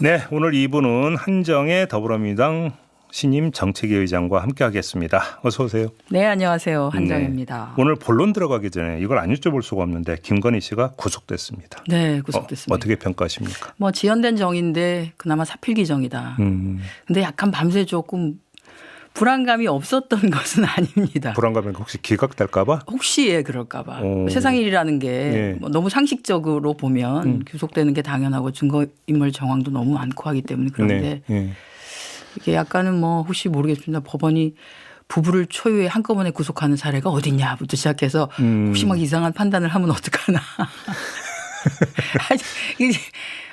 네, 오늘 2부는 한정의 더불어민주당 신임 정책위 의장과 함께하겠습니다. 어서 오세요. 네, 안녕하세요. 한정입니다. 오늘 본론 들어가기 전에 이걸 안 여쭤볼 수가 없는데 김건희 씨가 구속됐습니다. 네, 구속됐습니다. 어떻게 평가하십니까? 뭐 지연된 정인데 그나마 사필기정이다. 근데 약간 밤새 조금 불안감이 없었던 것은 아닙니다. 불안감이 혹시 기각될까 봐? 혹시 그럴까 봐. 세상 일이라는 게 뭐 너무 상식적으로 보면 구속되는 게 당연하고 증거인멸 정황도 너무 많고 하기 때문에 그런데 이게 약간은 뭐 혹시 모르겠습니다. 법원이 부부를 초유에 한꺼번에 구속하는 사례가 어딨냐부터 시작해서 혹시 막 이상한 판단을 하면 어떡하나. 아니,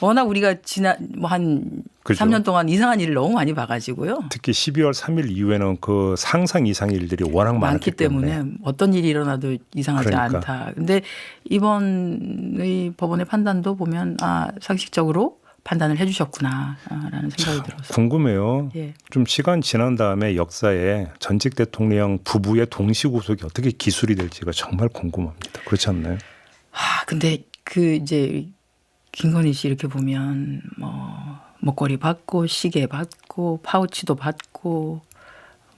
워낙 우리가 지난 뭐 한 그렇죠. 3년 동안 이상한 일을 너무 많이 봐가지고요. 특히 12월 3일 이후에는 그 상상 이상의 일들이 워낙 많기 때문에 어떤 일이 일어나도 이상하지 않다. 근데 이번의 법원의 판단도 보면 상식적으로 판단을 해 주셨구나라는 생각이 들어서. 궁금해요. 예. 좀 시간 지난 다음에 역사에 전직 대통령 부부의 동시구속이 어떻게 기술이 될지가 정말 궁금합니다. 그렇지 않나요? 근데 이제 김건희 씨 이렇게 보면 뭐 목걸이 받고 시계 받고 파우치도 받고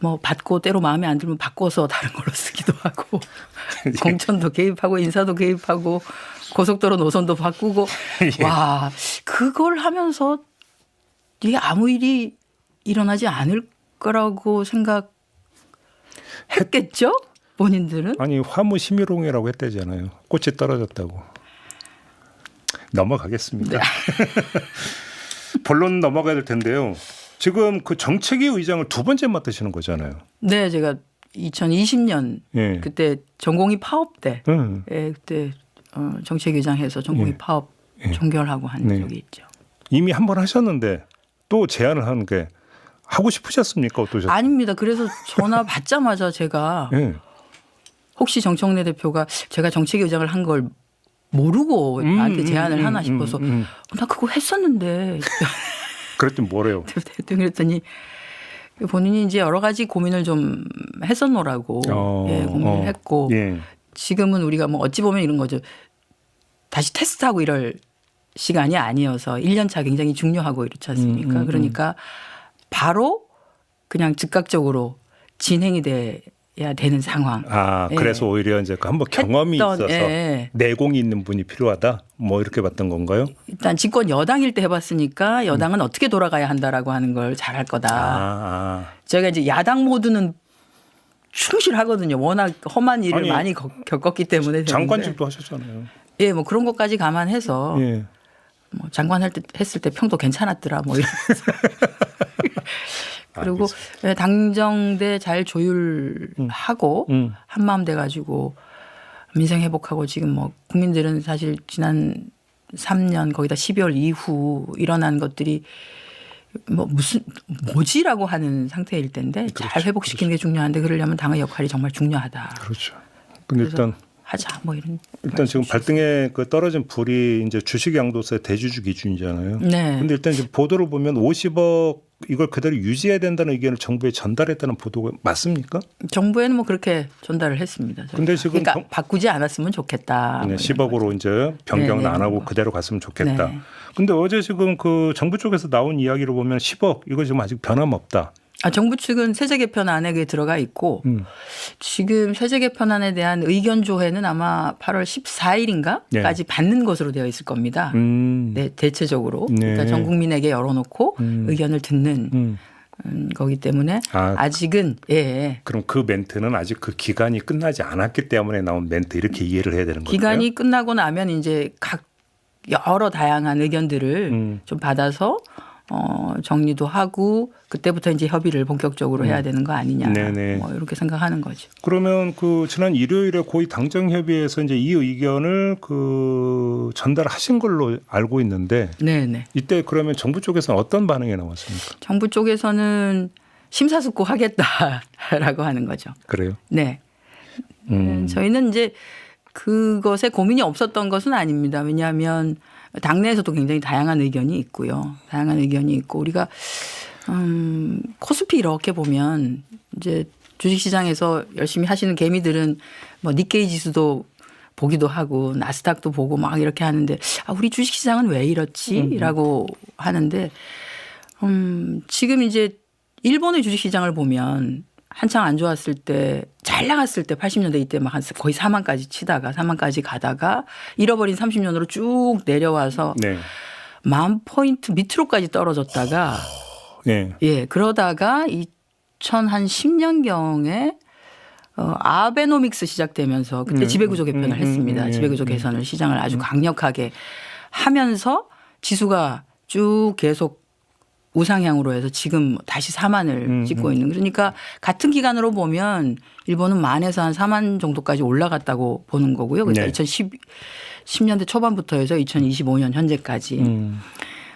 뭐 받고 때로 마음에 안 들면 바꿔서 다른 걸로 쓰기도 하고 공천도 개입하고 인사도 개입하고 고속도로 노선도 바꾸고 와 그걸 하면서 이게 아무 일이 일어나지 않을 거라고 생각했겠죠? 본인들은? 아니 화무심이롱이라고 했다잖아요. 꽃이 떨어졌다고. 넘어가겠습니다. 네. 본론 넘어가야 될 텐데요. 지금 그 정책위 의장을 두 번째 맡으시는 거잖아요. 네, 제가 2020년 예. 그때 전공의 파업 때 그때 정책위장해서 전공의 파업 종결하고 한 적이 있죠. 이미 한 번 하셨는데 또 제안을 하는 게 하고 싶으셨습니까? 어떠셨어요? 아닙니다. 그래서 전화 받자마자 제가 혹시 정청래 대표가 제가 정책위 의장을 한 걸 모르고 나한테 제안을 하나 싶어서 나 그거 했었는데 그랬더니 뭐래요? 그랬더니 본인이 이제 여러 가지 고민을 좀 했었노라고 고민을 했고 지금은 우리가 뭐 어찌 보면 이런 거죠. 다시 테스트하고 이럴 시간이 아니어서 1년 차 굉장히 중요하고 이렇지 않습니까? 그러니까 바로 그냥 즉각적으로 진행이 돼야 되는 상황. 그래서 오히려 이제 한번 경험이 있어서 내공이 있는 분이 필요하다. 뭐 이렇게 봤던 건가요? 일단 집권 여당일 때 해봤으니까 여당은 어떻게 돌아가야 한다라고 하는 걸 잘할 거다. 제가 이제 야당 모드는 충실하거든요. 워낙 험한 일을 많이 겪었기 때문에. 장관직도 하셨잖아요. 예, 뭐 그런 것까지 감안해서 뭐 장관 했을 때 평도 괜찮았더라. 뭐 이러면서. 그리고 당정대 잘 조율하고 한마음 돼가지고 민생 회복하고 지금 뭐 국민들은 사실 지난 3년 거기다 12월 이후 일어난 것들이 뭐 뭐지라고 하는 상태일 텐데 잘 회복시키는 게 중요한데 그러려면 당의 역할이 정말 중요하다. 그렇죠. 근데 일단 하자 뭐 이런. 일단 지금 발등에 그 떨어진 불이 이제 주식 양도세 대주주 기준이잖아요. 네. 근데 일단 지금 보도를 보면 50억 이걸 그대로 유지해야 된다는 의견을 정부에 전달했다는 보도가 맞습니까? 정부에는 뭐 그렇게 전달을 했습니다. 근데 지금 그러니까 바꾸지 않았으면 좋겠다. 10억으로 이제 변경은 안 하고 그대로 갔으면 좋겠다. 근데 어제 지금 그 정부 쪽에서 나온 이야기를 보면 10억 이거 지금 아직 변함없다. 정부 측은 세제 개편안에 들어가 있고 지금 세제 개편안에 대한 의견 조회는 아마 8월 14일인가까지 받는 것으로 되어 있을 겁니다. 네, 대체적으로. 그러니까 전 국민에게 열어놓고 의견을 듣는 거기 때문에 아직은 그럼 그 멘트는 아직 그 기간이 끝나지 않았기 때문에 나온 멘트 이렇게 이해를 해야 되는 거예요? 기간이 끝나고 나면 이제 각 여러 다양한 의견들을 좀 받아서 정리도 하고 그때부터 이제 협의를 본격적으로 해야 되는 거 아니냐. 뭐 이렇게 생각하는 거죠. 그러면 그 지난 일요일에 고위 당정 협의회에서 이제 이 의견을 그 전달하신 걸로 알고 있는데 이때 그러면 정부 쪽에서는 어떤 반응이 나왔습니까? 정부 쪽에서는 심사숙고하겠다라고 하는 거죠. 그래요? 네. 저희는 이제 그것에 고민이 없었던 것은 아닙니다. 왜냐하면 당내에서도 굉장히 다양한 의견이 있고요. 다양한 의견이 있고 우리가 코스피 이렇게 보면 이제 주식시장에서 열심히 하시는 개미들은 뭐 니케이 지수도 보기도 하고 나스닥도 보고 막 이렇게 하는데 우리 주식시장은 왜 이렇지라고 하는데 지금 이제 일본의 주식시장을 보면 한창 안 좋았을 때 잘 나갔을 때 80년대 이때 막 거의 4만까지 치다가 4만까지 가다가 잃어버린 30년으로 쭉 내려와서 네. 10,000포인트 밑으로까지 떨어졌다가 네. 예, 그러다가 2010년경에 아베노믹스 시작되면서 그때 지배구조 개편을 했습니다. 지배구조 개선을 시장을 아주 강력하게 하면서 지수가 쭉 계속 우상향으로 해서 지금 다시 4만을 찍고 있는. 그러니까 같은 기간으로 보면 일본은 10,000에서 한 4만 정도까지 올라갔다고 보는 거고요. 그러니까 네. 2010년대 초반부터 해서 2025년 현재까지.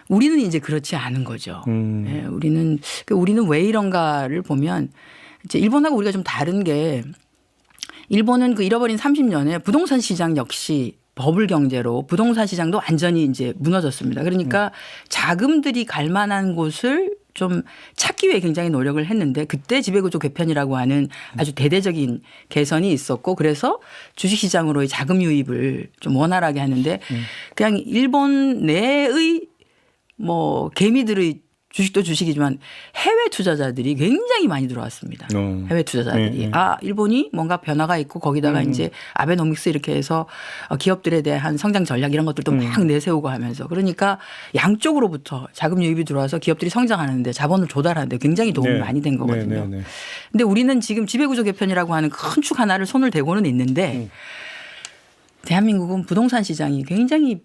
우리는 이제 그렇지 않은 거죠. 예, 우리는 왜 이런가를 보면 이제 일본하고 우리가 좀 다른 게 일본은 그 잃어버린 30년에 부동산 시장 역시 버블 경제로 부동산 시장도 완전히 이제 무너졌습니다. 그러니까 자금들이 갈 만한 곳을 좀 찾기 위해 굉장히 노력을 했는데 그때 지배구조 개편이라고 하는 아주 대대적인 개선이 있었고 그래서 주식시장으로의 자금 유입을 좀 원활하게 하는데 그냥 일본 내의 뭐 개미들의 주식도 주식이지만 해외 투자자들이 굉장히 많이 들어왔습니다. 해외 투자자들이. 일본이 뭔가 변화가 있고 거기다가 이제 아베노믹스 이렇게 해서 기업들에 대한 성장 전략 이런 것들도 막 내세우고 하면서 그러니까 양쪽으로부터 자금 유입이 들어와서 기업들이 성장하는데 자본을 조달하는데 굉장히 도움이 많이 된 거거든요. 근데 우리는 지금 지배구조 개편이라고 하는 큰 축 하나를 손을 대고는 있는데 대한민국은 부동산 시장이 굉장히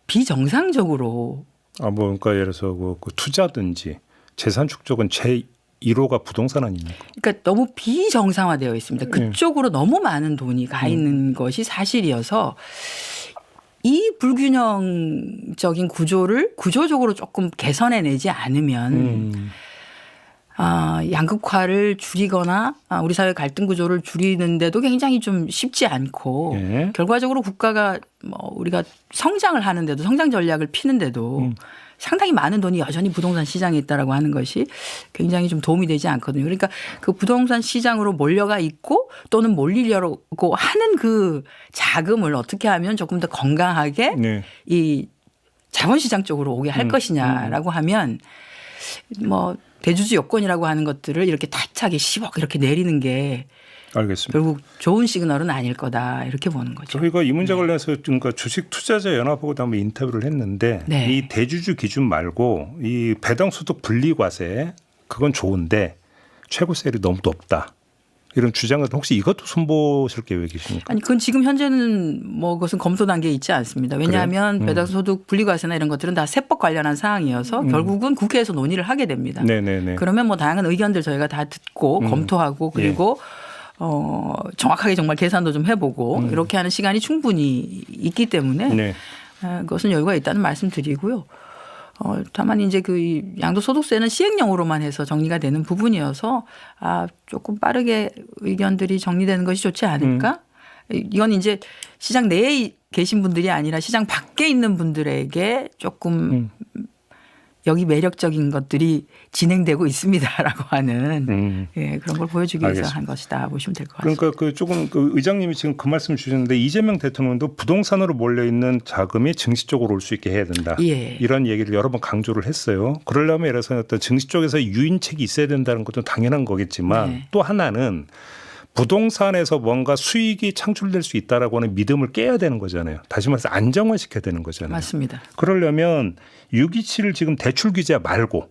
비정상적으로 그러니까 예를 들어서 그 투자든지 재산 축적은 제 1호가 부동산 아닙니까? 그러니까 너무 비정상화되어 있습니다. 그쪽으로 너무 많은 돈이 가 있는 것이 사실이어서 이 불균형적인 구조를 구조적으로 조금 개선해내지 않으면 양극화를 줄이거나 우리 사회 갈등 구조를 줄이는데도 굉장히 좀 쉽지 않고 결과적으로 국가가 우리가 성장을 하는데도 성장 전략을 피는데도 상당히 많은 돈이 여전히 부동산 시장에 있다라고 하는 것이 굉장히 좀 도움이 되지 않거든요. 그러니까 그 부동산 시장으로 몰려가 있고 또는 몰리려고 하는 그 자금을 어떻게 하면 조금 더 건강하게 이 자본시장 쪽으로 오게 할 것이냐라고 하면 뭐 대주주 요건이라고 하는 것들을 이렇게 타이트하게 10억 이렇게 내리는 게 알겠습니다. 결국 좋은 시그널은 아닐 거다 이렇게 보는 거죠. 저희가 이 문제 관련해서 그러니까 주식 투자자 연합하고도 한번 인터뷰를 했는데 이 대주주 기준 말고 이 배당소득 분리과세 그건 좋은데 최고세율이 너무 높다. 이런 주장은 혹시 이것도 손보실 계획이십니까? 아니 그건 지금 현재는 뭐 그것은 검토 단계에 있지 않습니다. 왜냐하면 배당소득 분리과세나 이런 것들은 다 세법 관련한 사항이어서 결국은 국회에서 논의를 하게 됩니다. 그러면 뭐 다양한 의견들 저희가 다 듣고 검토하고 그리고 정확하게 정말 계산도 좀 해보고 이렇게 하는 시간이 충분히 있기 때문에 그것은 여유가 있다는 말씀 드리고요. 다만 이제 그 양도소득세는 시행령으로만 해서 정리가 되는 부분이어서 조금 빠르게 의견들이 정리되는 것이 좋지 않을까? 이건 이제 시장 내에 계신 분들이 아니라 시장 밖에 있는 분들에게 조금 여기 매력적인 것들이 진행되고 있습니다라고 하는 그런 걸 보여주기 위해서 한 것이다 보시면 될 것 같습니다. 그러니까 그 조금 그 의장님이 지금 그 말씀 주셨는데 이재명 대통령도 부동산으로 몰려 있는 자금이 증시 쪽으로 올 수 있게 해야 된다. 이런 얘기를 여러 번 강조를 했어요. 그러려면 예를 들어서 어떤 증시 쪽에서 유인책이 있어야 된다는 것도 당연한 거겠지만 또 하나는 부동산에서 뭔가 수익이 창출될 수 있다라고 하는 믿음을 깨야 되는 거잖아요. 다시 말해서 안정화시켜야 되는 거잖아요. 맞습니다. 그러려면 627을 지금 대출 규제 말고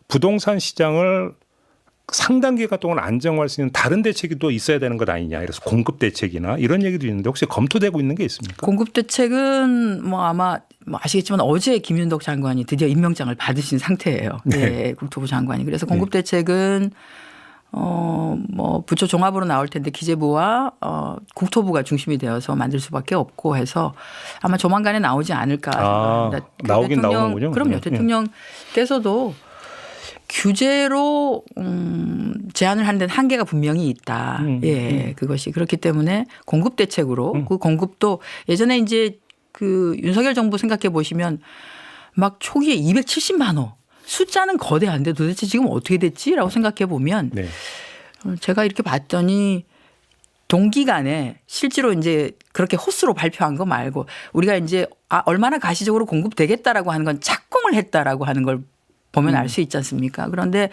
부동산 시장을 상당 기간 동안 안정화할 수 있는 다른 대책이 또 있어야 되는 것 아니냐. 그래서 공급 대책이나 이런 얘기도 있는데 혹시 검토되고 있는 게 있습니까? 공급 대책은 뭐 아마 아시겠지만 어제 김윤덕 장관이 드디어 임명장을 받으신 상태예요. 국토부 장관이. 그래서 공급 대책은 뭐 부처 종합으로 나올 텐데 기재부와 국토부가 중심이 되어서 만들 수밖에 없고 해서 아마 조만간에 나오지 않을까. 나오긴 나오는군요. 그럼요. 대통령께서도 규제로 제한을 하는 데는 한계가 분명히 있다. 그것이 그렇기 때문에 공급 대책으로 그 공급도 예전에 이제 그 윤석열 정부 생각해 보시면 막 초기에 270만 호. 숫자는 거대한데 도대체 지금 어떻게 됐지라고 생각해 보면 제가 이렇게 봤더니 동기간에 실제로 이제 그렇게 호수로 발표한 거 말고 우리가 이제 얼마나 가시적으로 공급되겠다라고 하는 건 착공을 했다라고 하는 걸 보면 알 수 있지 않습니까? 그런데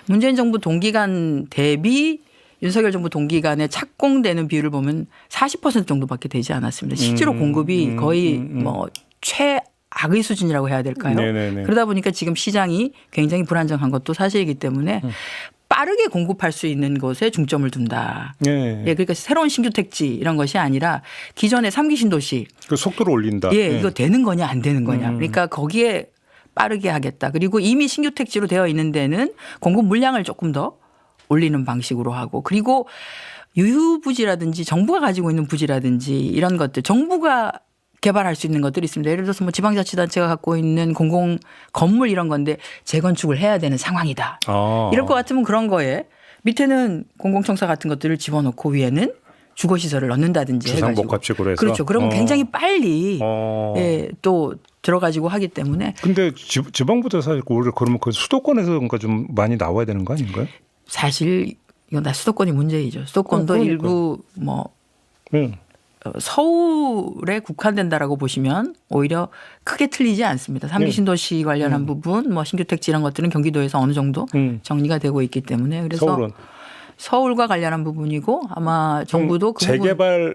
문재인 정부 동기간 대비 윤석열 정부 동기간에 착공되는 비율을 보면 40% 정도밖에 되지 않았습니다. 실제로 공급이 거의 뭐 최악의 수준이라고 해야 될까요? 네네네. 그러다 보니까 지금 시장이 굉장히 불안정한 것도 사실이기 때문에 빠르게 공급할 수 있는 것에 중점을 둔다. 네. 예, 그러니까 새로운 신규 택지 이런 것이 아니라 기존의 3기 신도시. 그 속도를 올린다. 예, 네. 이거 되는 거냐 안 되는 거냐. 그러니까 거기에 빠르게 하겠다. 그리고 이미 신규 택지로 되어 있는 데는 공급 물량을 조금 더 올리는 방식으로 하고 그리고 유휴부지라든지 정부가 가지고 있는 부지라든지 이런 것들 정부가 개발할 수 있는 것들이 있습니다. 예를 들어서 뭐 지방자치단체가 갖고 있는 공공 건물 이런 건데 재건축을 해야 되는 상황이다. 이럴 것 같으면 그런 거에 밑에는 공공청사 같은 것들을 집어넣고 위에는 주거시설을 넣는다든지 주상복합식으로 해서. 그렇죠. 그러면 굉장히 빨리 예, 또 들어가지고 하기 때문에. 근데 지방부터 사실 우리 그러면 그 수도권에서 뭔가 좀 많이 나와야 되는 거 아닌가요? 사실 이건 다 수도권이 문제이죠. 수도권도 일부 뭐 서울에 국한된다라고 보시면 오히려 크게 틀리지 않습니다. 3기 신도시 관련한 부분, 뭐 신규 택지 이런 것들은 경기도에서 어느 정도 정리가 되고 있기 때문에 그래서 서울은. 서울과 관련한 부분이고 아마 정부도 그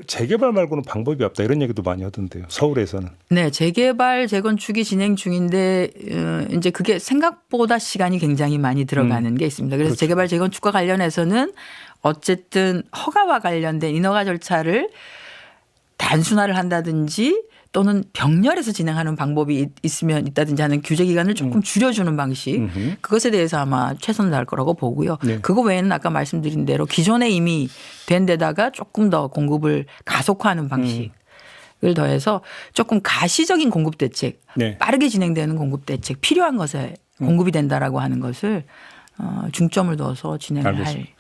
재개발 말고는 방법이 없다 이런 얘기도 많이 하던데요. 서울에서는. 네, 재개발 재건축이 진행 중인데 이제 그게 생각보다 시간이 굉장히 많이 들어가는 게 있습니다. 그래서 그렇죠. 재개발 재건축과 관련해서는 어쨌든 허가와 관련된 인허가 절차를 단순화를 한다든지 또는 병렬해서 진행하는 방법이 있다든지 하는 규제 기간을 조금 줄여주는 방식 그것에 대해서 아마 최선을 다할 거라고 보고요. 네. 그거 외에는 아까 말씀드린 대로 기존에 이미 된 데다가 조금 더 공급을 가속화하는 방식을 더해서 조금 가시적인 공급 대책 네. 빠르게 진행되는 공급 대책 필요한 것에 공급이 된다라고 하는 것을 중점을 둬서 진행을 알겠습니다. 할.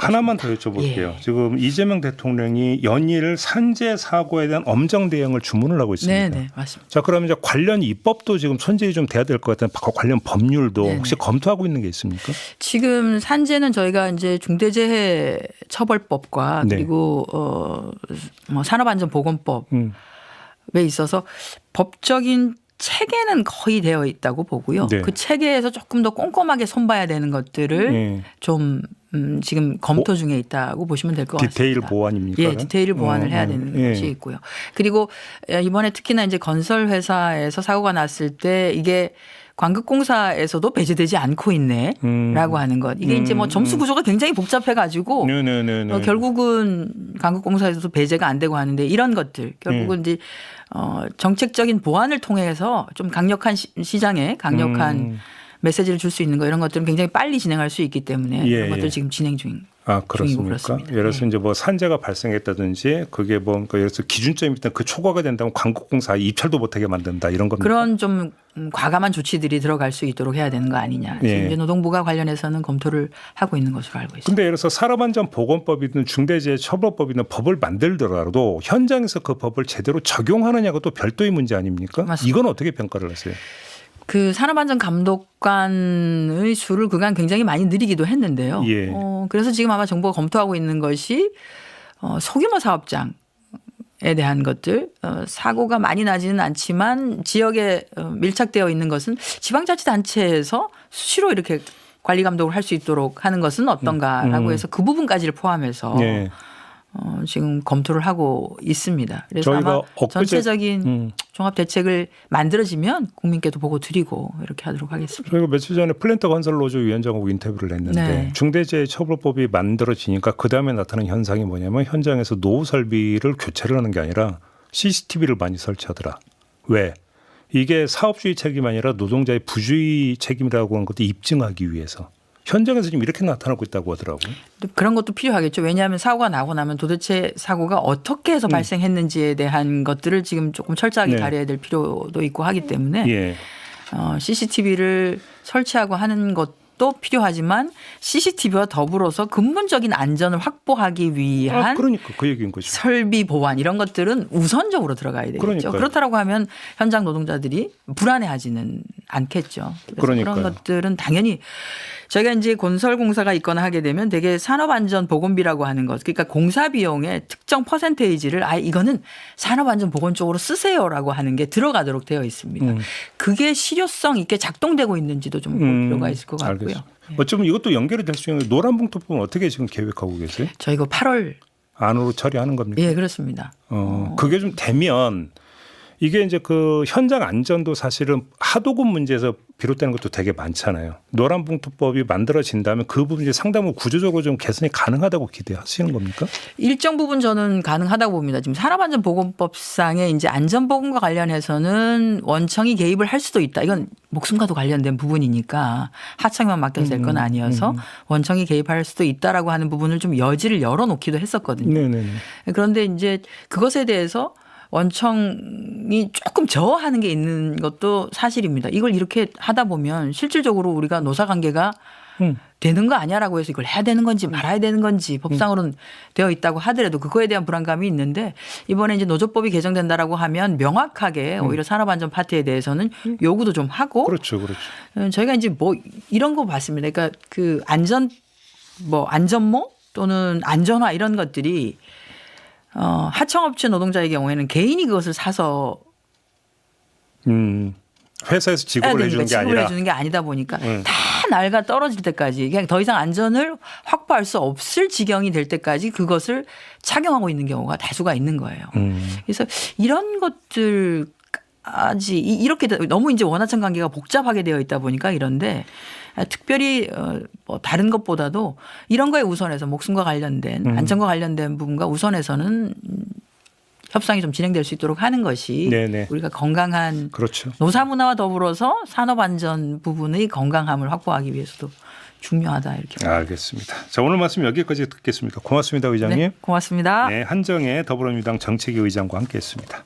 하나만 더 여쭤볼게요. 예. 지금 이재명 대통령이 연일 산재 사고에 대한 엄정 대응을 주문을 하고 있습니다. 네, 맞습니다. 자, 그러면 이제 관련 입법도 지금 손질이 좀 돼야 될 것 같은 관련 법률도 네네. 혹시 검토하고 있는 게 있습니까? 지금 산재는 저희가 이제 중대재해처벌법과 네. 그리고 뭐 산업안전보건법에 있어서 법적인 체계는 거의 되어 있다고 보고요. 네. 그 체계에서 조금 더 꼼꼼하게 손봐야 되는 것들을 네. 좀 지금 검토 중에 있다고 보시면 될 것 같습니다. 디테일 보완입니까? 예, 디테일 보완을 해야 되는 예. 것이 있고요. 그리고 이번에 특히나 이제 건설 회사에서 사고가 났을 때 이게 관급공사에서도 배제되지 않고 있네라고 하는 것. 이게 이제 뭐 점수 구조가 굉장히 복잡해가지고 결국은 관급공사에서도 배제가 안 되고 하는데 이런 것들 결국은 이제 정책적인 보완을 통해서 좀 강력한 시장에 강력한 메시지를 줄 수 있는 거 이런 것들은 굉장히 빨리 진행할 수 있기 때문에 이런 것들 지금 진행 중이고 그렇습니까? 그렇습니다. 예를 들어서 이제 뭐 산재가 발생했다든지 그게 뭐 그러니까 예를 들어서 기준점이 일단 그 초과가 된다면 관급공사 입찰도 못하게 만든다 이런 겁니다. 그런 좀 과감한 조치들이 들어갈 수 있도록 해야 되는 거 아니냐. 지금 이제 노동부가 관련해서는 검토를 하고 있는 것으로 알고 있습니다. 그런데 예를 들어서 산업안전보건법이든 중대재해처벌법이든 법을 만들더라도 현장에서 그 법을 제대로 적용하느냐가 또 별도의 문제 아닙니까? 맞습니다. 이건 어떻게 평가를 하세요? 그 산업안전감독관의 수를 그간 굉장히 많이 늘리기도 했는데요. 예. 그래서 지금 아마 정부가 검토하고 있는 것이 소규모 사업장에 대한 것들 사고가 많이 나지는 않지만 지역에 밀착되어 있는 것은 지방자치단체에서 수시로 이렇게 관리 감독을 할 수 있도록 하는 것은 어떤가라고 해서 그 부분까지를 포함해서 예. 지금 검토를 하고 있습니다. 그래서 저희가 아마 전체적인 종합 대책을 만들어지면 국민께도 보고 드리고 이렇게 하도록 하겠습니다. 그리고 며칠 전에 플랜트 건설노조 위원장하고 인터뷰를 했는데 네. 중대재해처벌법이 만들어지니까 그다음에 나타나는 현상이 뭐냐면 현장에서 노후 설비를 교체를 하는 게 아니라 CCTV를 많이 설치하더라. 왜? 이게 사업주의 책임이 아니라 노동자의 부주의 책임이라고 하는 것도 입증하기 위해서. 현장에서 지금 이렇게 나타나고 있다고 하더라고요. 그런 것도 필요하겠죠. 왜냐하면 사고가 나고 나면 도대체 사고가 어떻게 해서 발생했는지에 대한 것들을 지금 조금 철저하게 다뤄야 될 필요도 있고 하기 때문에 CCTV를 설치하고 하는 것 것도 필요하지만 CCTV와 더불어서 근본적인 안전을 확보하기 위한 그러니까 그 얘기인 거죠. 설비 보완 이런 것들은 우선적으로 들어가야 되겠죠. 그러니까요. 그렇다라고 하면 현장 노동자들이 불안해하지는 않겠죠. 그래서 그러니까요. 그런 것들은 당연히 저희가 이제 건설공사가 있거나 하게 되면 되게 산업안전보건비라고 하는 것, 그러니까 공사 비용의 특정 퍼센테이지를 이거는 산업안전보건 쪽으로 쓰세요라고 하는 게 들어가도록 되어 있습니다. 그게 실효성 있게 작동되고 있는지도 좀 볼 필요가 있을 것 같고요. 예. 어쩌면 이것도 연결이 될 수 있는 노란봉투법은 어떻게 지금 계획하고 계세요? 저희 이거 8월 안으로 처리하는 겁니까? 예, 그렇습니다. 그게 좀 되면 이게 이제 그 현장 안전도 사실은 하도급 문제에서 비롯되는 것도 되게 많잖아요. 노란봉투법이 만들어진다면 그 부분이 상당히 구조적으로 좀 개선이 가능하다고 기대하시는 겁니까? 일정 부분 저는 가능하다고 봅니다. 지금 산업안전보건법상의 이제 안전보건과 관련해서는 원청이 개입을 할 수도 있다. 이건 목숨과도 관련된 부분이니까 하청만 맡겨서 될 건 아니어서 원청이 개입할 수도 있다라고 하는 부분을 좀 여지를 열어놓기도 했었거든요. 네네. 그런데 이제 그것에 대해서 원청이 조금 저하는 게 있는 것도 사실입니다. 이걸 이렇게 하다 보면 실질적으로 우리가 노사관계가 되는 거 아니야라고 해서 이걸 해야 되는 건지 말아야 되는 건지 법상으로는 되어 있다고 하더라도 그거에 대한 불안감이 있는데 이번에 이제 노조법이 개정된다라고 하면 명확하게 오히려 산업안전 파트에 대해서는 요구도 좀 하고 그렇죠, 그렇죠. 저희가 이제 뭐 이런 거 봤습니다. 그러니까 그 안전모 또는 안전화 이런 것들이 하청업체 노동자의 경우에는 개인이 그것을 사서 회사에서 지급을 해주는 게 지급을 아니라 해주는 게 아니다 보니까 다 날가 떨어질 때까지 그냥 더 이상 안전을 확보할 수 없을 지경이 될 때까지 그것을 착용하고 있는 경우가 다수가 있는 거예요. 그래서 이런 것들까지 이렇게 너무 이제 원하청 관계가 복잡하게 되어 있다 보니까 이런데 특별히 뭐 다른 것보다도 이런 거에 우선해서 목숨과 관련된 안전과 관련된 부분과 우선해서는 협상이 좀 진행될 수 있도록 하는 것이 네네. 우리가 건강한 그렇죠. 노사문화와 더불어서 산업안전 부분의 건강함을 확보하기 위해서도 중요하다 이렇게. 알겠습니다. 자, 오늘 말씀 여기까지 듣겠습니다. 고맙습니다, 의장님. 네, 고맙습니다. 네, 한정혜 더불어민주당 정책위 의장과 함께했습니다.